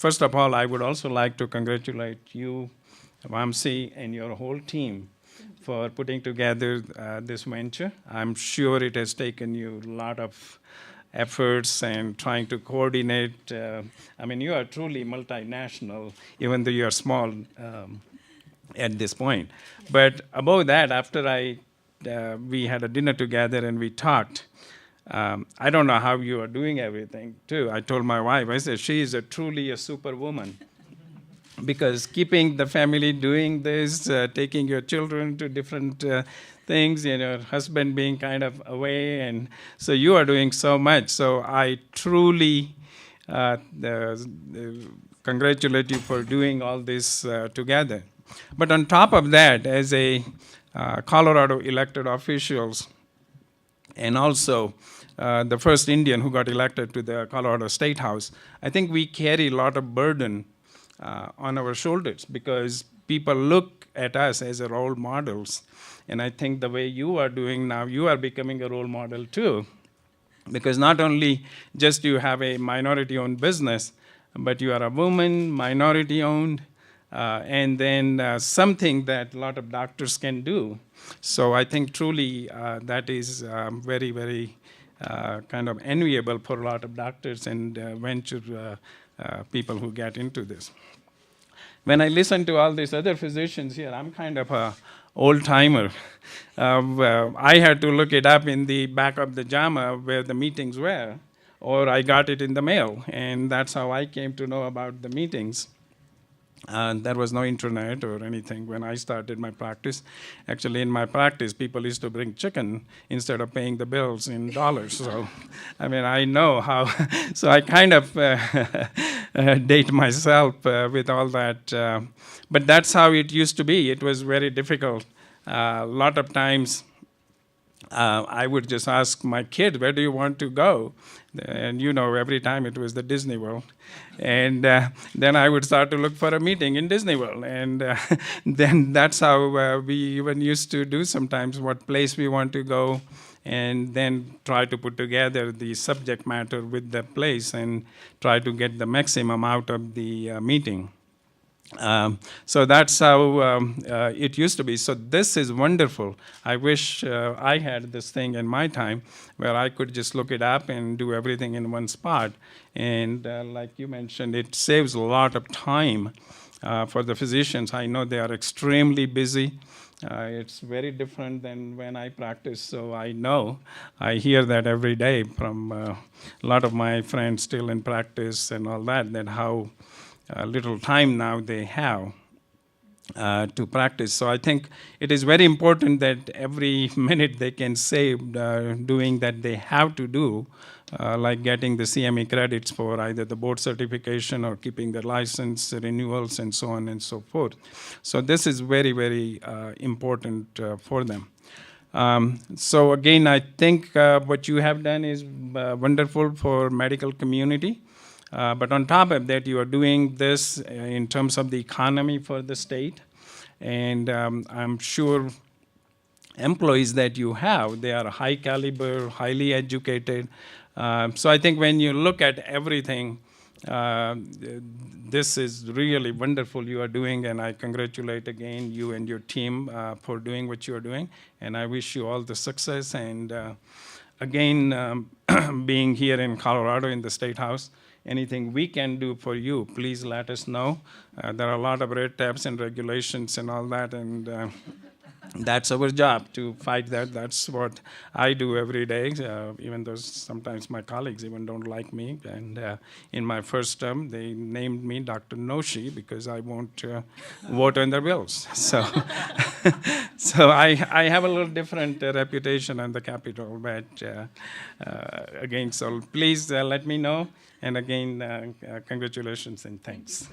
first of all, I would also like to congratulate you, Vamsi, and your whole team for putting together this venture. I'm sure it has taken you a lot of efforts and trying to coordinate. I mean, you are truly multinational, even though you are small at this point. But above that, after we had a dinner together and we talked, I don't know how you are doing everything, too. I told my wife, I said, she is truly a superwoman. Because keeping the family doing this, taking your children to different things, your husband being kind of away, and so you are doing so much. So I truly congratulate you for doing all this together. But on top of that, as a Colorado elected officials, and also the first Indian who got elected to the Colorado State House, I think we carry a lot of burden on our shoulders because people look at us as role models. And I think the way you are doing now, you are becoming a role model too. Because not only just you have a minority-owned business, but you are a woman, minority-owned, and then something that a lot of doctors can do. So I think truly that is very, very kind of enviable for a lot of doctors and venture people who get into this. When I listen to all these other physicians here, I'm kind of a old-timer. I had to look it up in the back of the JAMA where the meetings were, or I got it in the mail, and that's how I came to know about the meetings. There was no internet or anything when I started my practice. Actually, in my practice, people used to bring chicken instead of paying the bills in dollars. So, I mean, I know how. So I kind of date myself with all that. But that's how it used to be. It was very difficult. A lot of times, I would just ask my kid, where do you want to go? And every time it was the Disney World. And then I would start to look for a meeting in Disney World. And then that's how we even used to do sometimes, what place we want to go, and then try to put together the subject matter with the place and try to get the maximum out of the meeting. So that's how it used to be. So this is wonderful. I wish I had this thing in my time where I could just look it up and do everything in one spot. And like you mentioned, it saves a lot of time for the physicians. I know they are extremely busy. It's very different than when I practice, so I know. I hear that every day from a lot of my friends still in practice and all that how little time now they have to practice. So I think it is very important that every minute they can save doing that they have to do, like getting the CME credits for either the board certification or keeping the license renewals and so on and so forth. So this is very, very important for them. So again, I think what you have done is wonderful for medical community. But on top of that, you are doing this in terms of the economy for the state. And I'm sure employees that you have, they are high caliber, highly educated. So I think when you look at everything, this is really wonderful you are doing, and I congratulate again you and your team for doing what you are doing. And I wish you all the success. And again, being here in Colorado in the State House, anything we can do for you, please let us know. There are a lot of red tapes and regulations and all that, and that's our job to fight that. That's what I do every day, even though sometimes my colleagues even don't like me. And in my first term, they named me Dr. Joshi because I won't vote on their bills. So, so I have a little different reputation on the Capitol, but again, so please let me know. And again, congratulations and thanks.